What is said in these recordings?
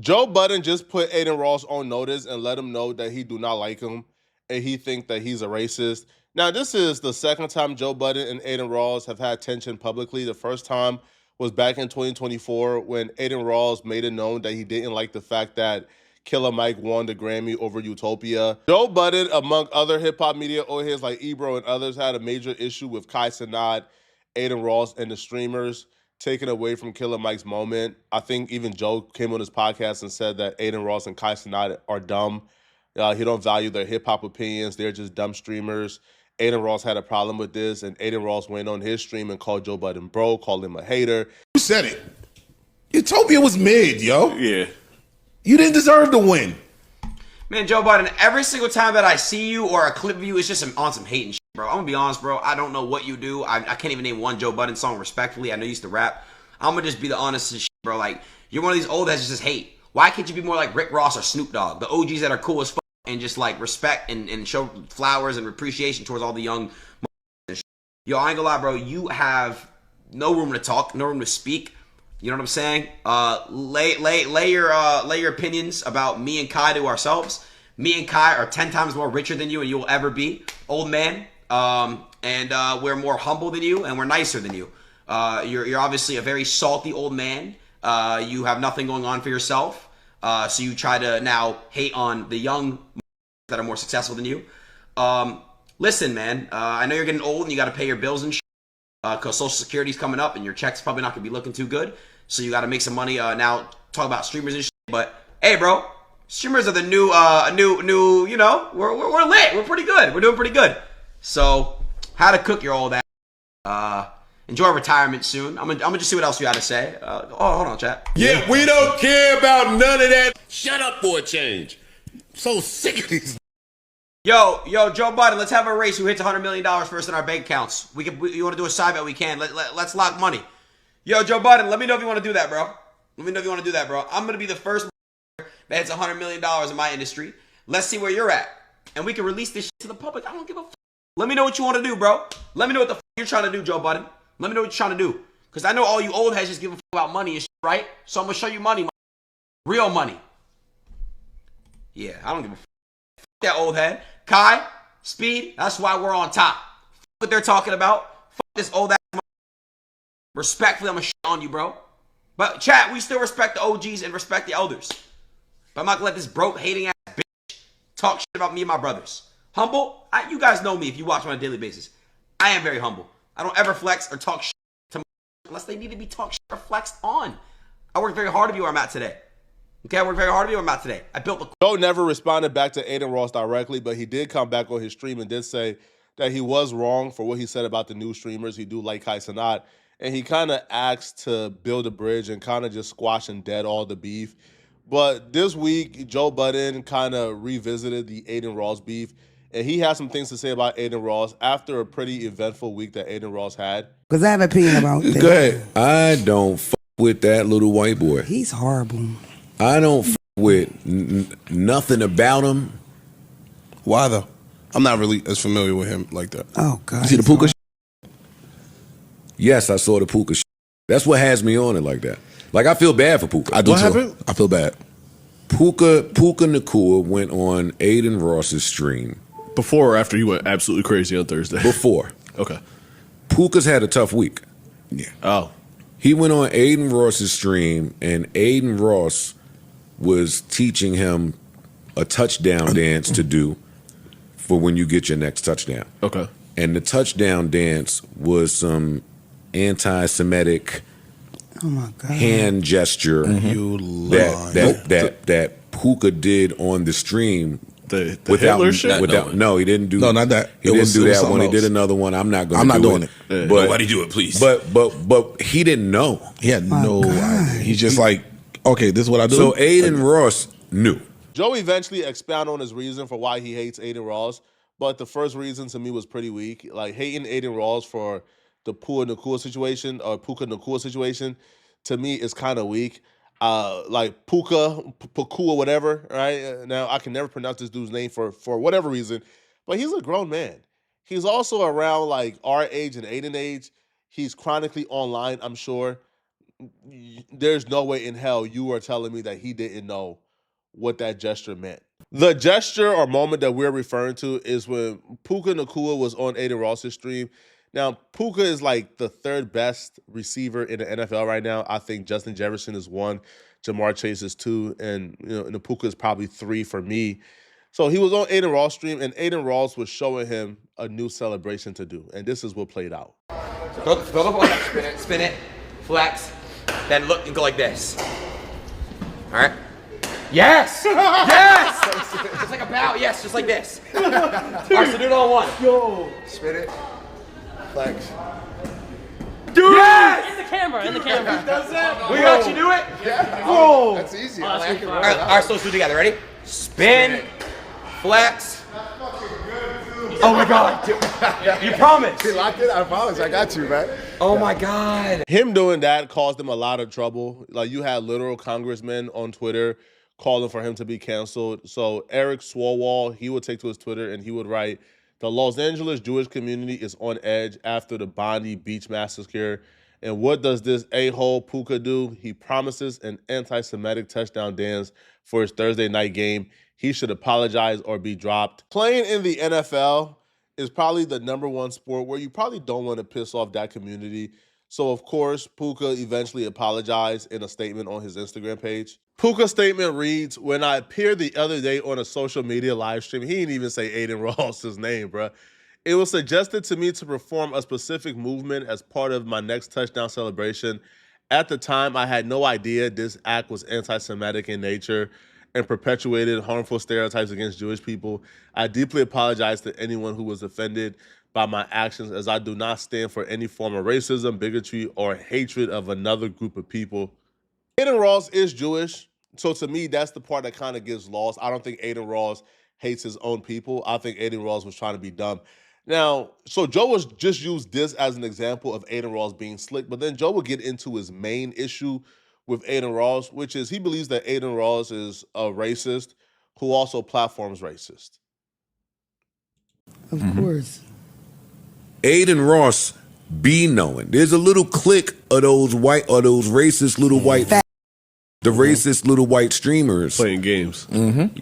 Joe Budden just put Adin Ross on notice and let him know that he do not like him and he think that he's a racist. Now, this is the second time Joe Budden and Adin Ross have had tension publicly. The first time was back in 2024 when Adin Ross made it known that he didn't like the fact that Killer Mike won the Grammy over Utopia. Joe Budden, among other hip-hop media old heads like Ebro and others, had a major issue with Kai Cenat, Adin Ross, and the streamers taken away from Killer Mike's moment. I think even Joe came on his podcast and said that Adin Ross and Kai Cenat are dumb. He don't value their hip hop opinions. They're just dumb streamers. Adin Ross had a problem with this, and Adin Ross went on his stream and called Joe Budden bro, called him a hater. You said it. Utopia was mid, yo. Yeah. You didn't deserve to win. Man, Joe Budden, every single time that I see you or a clip of you, it's just on some hating shit, bro. I'm gonna be honest, bro. I don't know what you do. I can't even name one Joe Budden song respectfully. I know you used to rap. I'm gonna just be the honest as shit, bro. Like, you're one of these old heads that just hate. Why can't you be more like Rick Ross or Snoop Dogg? The OGs that are cool as fuck and just like respect and show flowers and appreciation towards all the young and shit. Yo, I ain't gonna lie, bro. You have no room to talk, no room to speak. You know what I'm saying? Lay your opinions about me and Kai to ourselves. Me and Kai are 10 times more richer than you and you will ever be, old man. And we're more humble than you and we're nicer than you. You're obviously a very salty old man. You have nothing going on for yourself. So you try to now hate on the young that are more successful than you. Listen, man. I know you're getting old and you got to pay your bills and shit. Because Social Security's coming up and your check's probably not going to be looking too good. So you got to make some money. Now, talk about streamers and shit. But, hey, bro, streamers are the new, you know, we're lit. We're pretty good. We're doing pretty good. So, how to cook your old ass. Enjoy retirement soon. I'm gonna just see what else you got to say. Hold on, chat. Yeah, we don't care about none of that. Shut up for a change. I'm so sick of these. Yo, Joe Budden, let's have a race. Who hits $100 million first in our bank accounts? You want to do a side bet? We can. Let's lock money. Yo, Joe Budden, let me know if you want to do that, bro. Let me know if you want to do that, bro. I'm going to be the first that hits $100 million in my industry. Let's see where you're at. And we can release this shit to the public. I don't give a fuck. Let me know what you want to do, bro. Let me know what the fuck you're trying to do, Joe Budden. Let me know what you're trying to do. Because I know all you old heads just give a fuck about money and shit, right? So I'm going to show you money. Real money. Yeah, I don't give a fuck. That old head. Kai, Speed, that's why we're on top. Fuck what they're talking about. Fuck this old ass. Respectfully, I'm gonna shit on you, bro. But chat, we still respect the OGs and respect the elders. But I'm not gonna let this broke, hating ass bitch talk shit about me and my brothers. Humble? You guys know me if you watch me on a daily basis. I am very humble. I don't ever flex or talk shit to my unless they need to be talked shit or flexed on. I worked very hard to be where I'm at today. Okay, I worked very hard to be where I'm at today. I built the... Joe never responded back to Adin Ross directly, but he did come back on his stream and did say that he was wrong for what he said about the new streamers. He do like Kai Cenat. And he kind of asked to build a bridge and kind of just squash and dead all the beef. But this week, Joe Budden kind of revisited the Adin Ross beef. And he has some things to say about Adin Ross after a pretty eventful week that Adin Ross had. Because I have an opinion about that. Go ahead. I don't fuck with that little white boy. He's horrible. I don't fuck with nothing about him. Why though? I'm not really as familiar with him like that. Oh, God. You see the Puka? Yes, I saw the Puka. That's what has me on it like that. Like, I feel bad for Puka. I do What too. happened? I feel bad. Puka Naca went on Adin Ross's stream. Before or after he went absolutely crazy on Thursday? Before. Okay. Puka's had a tough week. Yeah. Oh. He went on Adin Ross's stream, and Adin Ross was teaching him a touchdown dance to do for when you get your next touchdown. Okay. And the touchdown dance was some anti-Semitic Oh, my God. hand gesture You lie. that Puka did on the stream. The Hitler shit? No, he didn't do. No, not that. He It didn't was- do it was that one. something He did else. another one. I'm not I'm not doing it. it. But Nobody do it, please. But he didn't know. He had no idea. He's just like, okay, this is what I do. So Adin Ross knew. Joe eventually expounded on his reason for why he hates Adin Ross, but the first reason to me was pretty weak. Like, hating Adin Ross for the Puka Naca situation, to me is kind of weak. Like Puka, whatever, right? Now, I can never pronounce this dude's name for whatever reason, but he's a grown man. He's also around like our age and Aiden age. He's chronically online, I'm sure. there's no way in hell you are telling me that he didn't know what that gesture meant. The gesture or moment that we're referring to is when Puka Naca was on Adin Ross's stream. Now, Puka is like the third best receiver in the NFL right now. I think Justin Jefferson is 1, Jamar Chase is 2, and and Puka is probably 3 for me. So he was on Adin Ross' stream, and Adin Ross was showing him a new celebration to do, and this is what played out. So throw the ball, spin it, flex, then look and go like this. All right. Yes! Yes! Just like a bow. Yes, just like this. All right, so do it all in one. Yo! Spin it. Flex. Do yes! In the camera, in the camera. He does that? We got you do it? Yeah. Whoa! That's easy. Oh, that's All right, so let's do it together. Ready? Spin, flex. Oh my God! You promised. He locked it. I promise. I got you, man. Oh my God! Him doing that caused him a lot of trouble. Like, you had literal congressmen on Twitter calling for him to be canceled. So Eric Swalwell, he would take to his Twitter and he would write, "The Los Angeles Jewish community is on edge after the Bondi Beach massacre. And what does this a-hole Puka do? He promises an anti-Semitic touchdown dance for his Thursday night game. He should apologize or be dropped." Playing in the NFL is probably the #1 sport where you probably don't want to piss off that community. So, of course, Puka eventually apologized in a statement on his Instagram page. Puka's statement reads, "When I appeared the other day on a social media live stream," he didn't even say Adin Ross's name, bruh. "It was suggested to me to perform a specific movement as part of my next touchdown celebration. At the time, I had no idea this act was anti-Semitic in nature and perpetuated harmful stereotypes against Jewish people. I deeply apologize to anyone who was offended by my actions, as I do not stand for any form of racism, bigotry, or hatred of another group of people." Adin Ross is Jewish, so to me, that's the part that kind of gets lost. I don't think Adin Ross hates his own people. I think Adin Ross was trying to be dumb. Now, so Joe was just used this as an example of Adin Ross being slick, but then Joe would get into his main issue with Adin Ross, which is he believes that Adin Ross is a racist who also platforms racist. Of course. Adin Ross be knowing. There's a little clique of those racist little white, the racist little white streamers Playing games.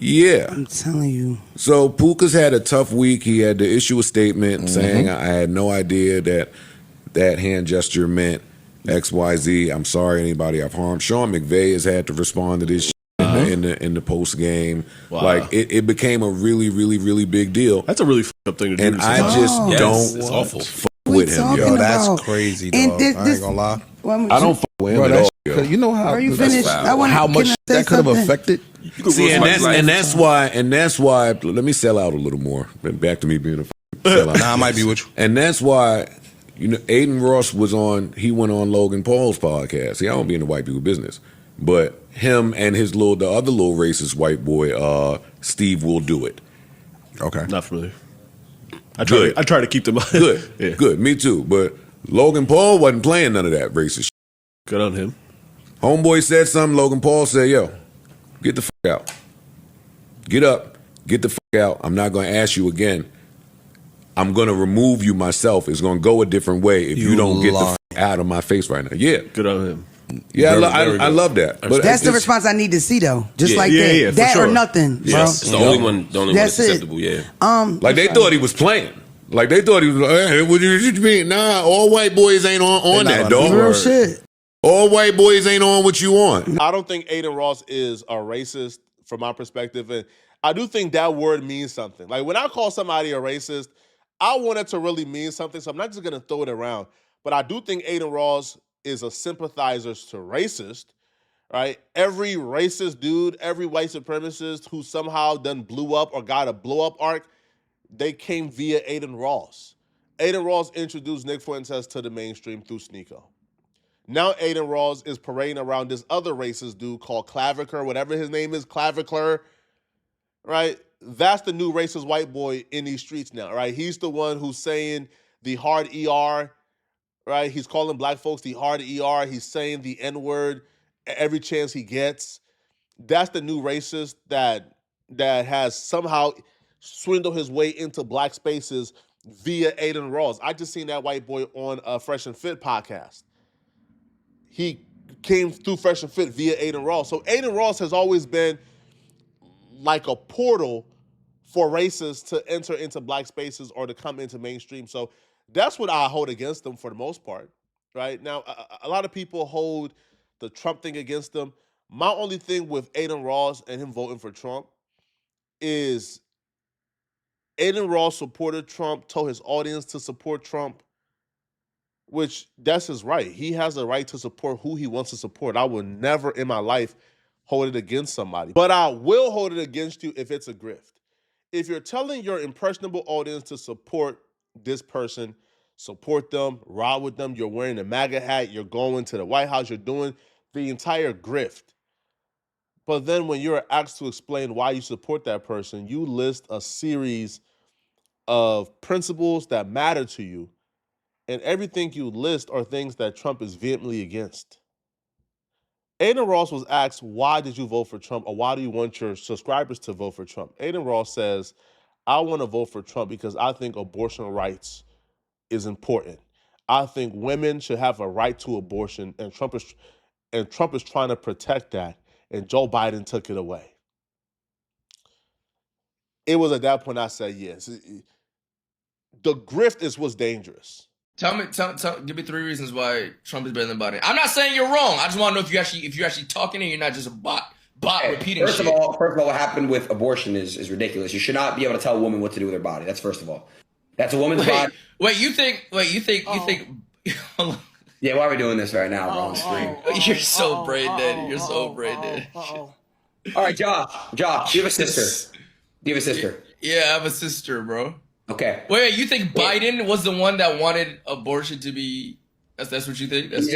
Yeah. I'm telling you. So Puka's had a tough week. He had to issue a statement saying, "I had no idea that hand gesture meant XYZ. I'm sorry anybody I've harmed." Sean McVay has had to respond to this shit in the post game. Wow. Like it became a really, really, really big deal. That's a really fucked up thing to do. And I just don't It's awful. fuck with him. Yo, that's about- crazy, and dog. this- I ain't gonna lie. I don't fuck with him Bro, at that's, all. yo. you know how Are you that's finished? foul. I wanna- how can much I say that could have something? affected. See, and that's why. Let me sell out a little more. Back to me being a sellout. Nah, I might be with you. And that's why, Adin Ross he went on Logan Paul's podcast. See, I don't be in the white people business. But him and the other little racist white boy, Steve Will Do It. Okay. Not familiar. I try to keep them Good. Yeah. Good. Me too. But Logan Paul wasn't playing none of that racist shit. Good on him. Homeboy said something. Logan Paul said, "Yo, get the fuck out. Get up. Get the fuck out. I'm not going to ask you again. I'm going to remove you myself. It's going to go a different way if you don't get the fuck out of my face right now." Yeah. Good on him. Yeah, Very I love that. But That's the response I need to see, though. Just Yeah, like yeah, that. yeah, for that sure. or nothing, bro. Yes. It's the only one that's That's it. acceptable, yeah. Like they thought he was playing. Like they thought he was like, "Hey, what you mean? Nah, all white boys ain't on They that, not dog. Real shit. All white boys ain't on what you on." I don't think Adin Ross is a racist from my perspective. And I do think that word means something. Like when I call somebody a racist, I want it to really mean something. So I'm not just going to throw it around. But I do think Adin Ross is a sympathizer to racist, right? Every racist dude, every white supremacist who somehow done blew up or got a blow up arc, they came via Adin Ross. Adin Ross introduced Nick Fuentes to the mainstream through Sneeko. Now Adin Ross is parading around this other racist dude called Clavicle, whatever his name is, Clavicle, right? That's the new racist white boy in these streets now, right? He's the one who's saying the hard ER, right? He's calling black folks the hard ER. He's saying the N-word every chance he gets. That's the new racist that has somehow swindled his way into black spaces via Adin Ross. I just seen that white boy on a Fresh and Fit podcast. He came through Fresh and Fit via Adin Ross. So Adin Ross has always been like a portal for racists to enter into black spaces or to come into mainstream. So that's what I hold against them for the most part, right? Now, a lot of people hold the Trump thing against them. My only thing with Adin Ross and him voting for Trump is Adin Ross supported Trump, told his audience to support Trump, which that's his right. He has a right to support who he wants to support. I would never in my life hold it against somebody. But I will hold it against you if it's a grift. If you're telling your impressionable audience to support this person, support them, ride with them, you're wearing a MAGA hat, you're going to the White House, you're doing the entire grift. But then when you're asked to explain why you support that person, you list a series of principles that matter to you, and everything you list are things that Trump is vehemently against. Adin Ross was asked, why did you vote for Trump, or why do you want your subscribers to vote for Trump? Adin Ross says, I want to vote for Trump because I think abortion rights is important. I think women should have a right to abortion, and Trump is trying to protect that, and Joe Biden took it away. It was at that point I said yes. The grift is what's dangerous. Tell, give me 3 reasons why Trump is better than Biden. I'm not saying you're wrong. I just want to know if you're actually talking and you're not just a bot repeating first shit. Of all, what happened with abortion is ridiculous. You should not be able to tell a woman what to do with her body. That's first of all. That's a woman's body. You think? Yeah, why are we doing this right now, bro, on the screen? You're so brain dead. You're so brain dead. All right, Josh, do you have a sister? Yeah, I have a sister, bro. Okay. Wait, you think Biden was the one that wanted abortion to be? That's what you think? That's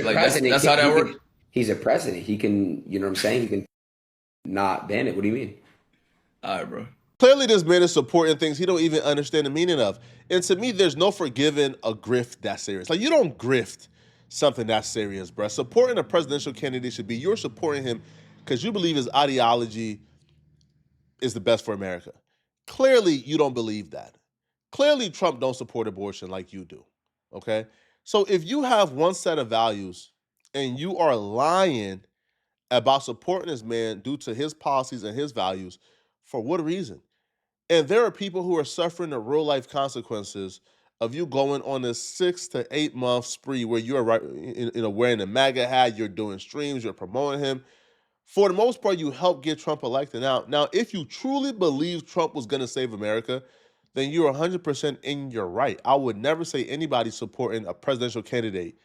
how that works. He's a president. He can, you know what I'm saying? He can not ban it. What do you mean? All right, bro. Clearly, this man is supporting things he don't even understand the meaning of. And to me, there's no forgiving a grift that serious. Like, you don't grift something that serious, bro. Supporting a presidential candidate should be you're supporting him because you believe his ideology is the best for America. Clearly, you don't believe that. Clearly, Trump don't support abortion like you do, okay? So if you have one set of values and you are lying about supporting this man due to his policies and his values, for what reason? And there are people who are suffering the real-life consequences of you going on this 6 to 8 month spree where you're wearing a MAGA hat, you're doing streams, you're promoting him. For the most part, you help get Trump elected. Now, if you truly believe Trump was going to save America, then you're 100% in your right. I would never say anybody supporting a presidential candidate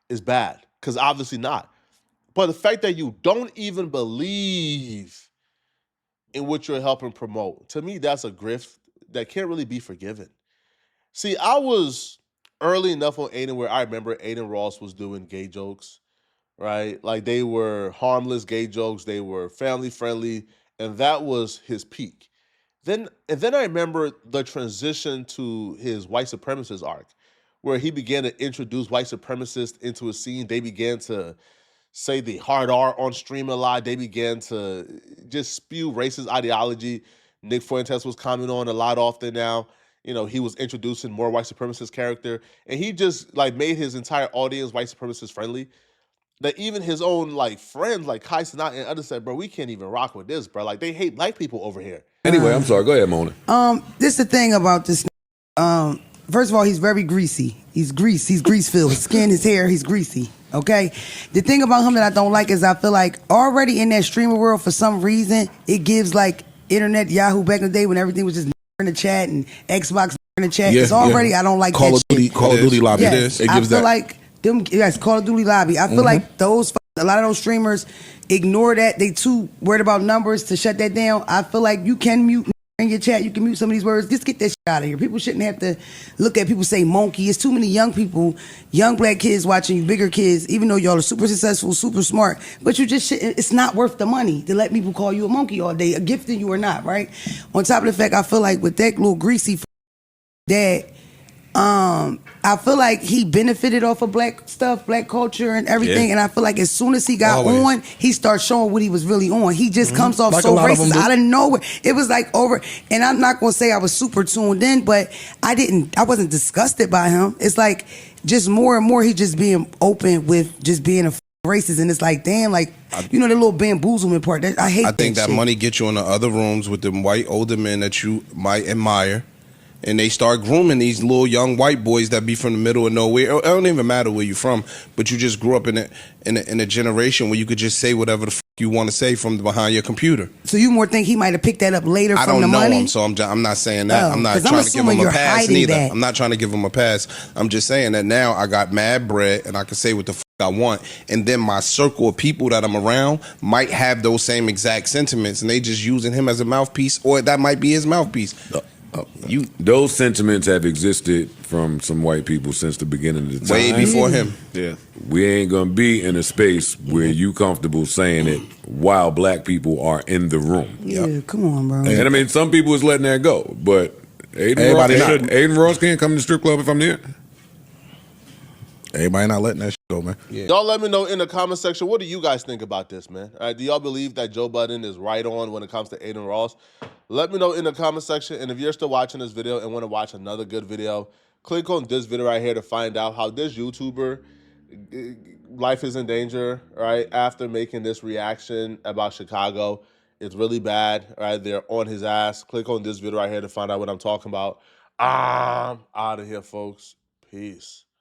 is bad, because obviously not. But the fact that you don't even believe in what you're helping promote, to me, that's a grift that can't really be forgiven. See, I was early enough on Adin where I remember Adin Ross was doing gay jokes, right? Like, they were harmless gay jokes, they were family friendly, and that was his peak. Then I remember the transition to his white supremacist arc, where he began to introduce white supremacists into a scene. They began to say the hard R on stream a lot. They began to just spew racist ideology. Nick Fuentes was coming on a lot often now. You know, he was introducing more white supremacist character, and he just like made his entire audience white supremacist friendly. That even his own like friends like Kai Cenat and others said, bro, we can't even rock with this, bro. Like, they hate black people over here. Anyway, I'm sorry. Go ahead, Mona. This is the thing about this. First of all, he's very greasy. He's grease-filled. His skin, his hair, he's greasy. Okay? The thing about him that I don't like is I feel like already in that streamer world, for some reason, it gives like internet Yahoo back in the day when everything was just in the chat and Xbox in the chat. It's already, I don't like Call that of Duty, shit. Call of Duty lobby. Yes, It I gives feel that. like them, yes, Call of Duty lobby. I feel like a lot of those streamers ignore that. They too worried about numbers to shut that down. I feel like you can mute in your chat. You can mute some of these words. Just get that shit out of here. People shouldn't have to look at people say monkey. It's too many young people, young black kids watching you, bigger kids, even though y'all are super successful, super smart. But you just shouldn't, it's not worth the money to let people call you a monkey all day, gifting you or not, right? On top of the fact, I feel like with that little greasy that I feel like he benefited off of black stuff, black culture and everything. And I feel like as soon as he got on, he started showing what he was really on. He just comes off Like so a lot of racist them out of nowhere. It was like over, and I'm not going to say I was super tuned in, but I wasn't disgusted by him. It's like just more and more he just being open with just being a racist, and it's like, damn, like you know the little bamboozlement part. I hate. I think that shit. money gets you in the other rooms with the white older men that you might admire, and they start grooming these little young white boys that be from the middle of nowhere. It don't even matter where you're from, but you just grew up in a generation where you could just say whatever the you want to say from behind your computer. So you more think he might have picked that up later I from don't the know money? him, so I'm not saying that. Oh, I'm not 'cause I'm trying to give assuming him a you're pass hiding neither. that. I'm not trying to give him a pass. I'm just saying that now I got mad bread and I can say what the I want, and then my circle of people that I'm around might have those same exact sentiments, and they just using him as a mouthpiece, or that might be his mouthpiece. Those sentiments have existed from some white people since the beginning of the time. Way before him. Yeah. We ain't gonna be in a space where you comfortable saying it while black people are in the room. Yeah, come on, bro. And I mean, some people is letting that go, but Everybody not. Adin Ross can't come to the strip club if I'm there. Everybody not letting that shit go, man. Y'all let me know in the comment section, what do you guys think about this, man? All right, do y'all believe that Joe Budden is right on when it comes to Adin Ross? Let me know in the comment section, and if you're still watching this video and want to watch another good video, click on this video right here to find out how this YouTuber, life is in danger, right, after making this reaction about Chicago. It's really bad, right? They're on his ass. Click on this video right here to find out what I'm talking about. I'm out of here, folks. Peace.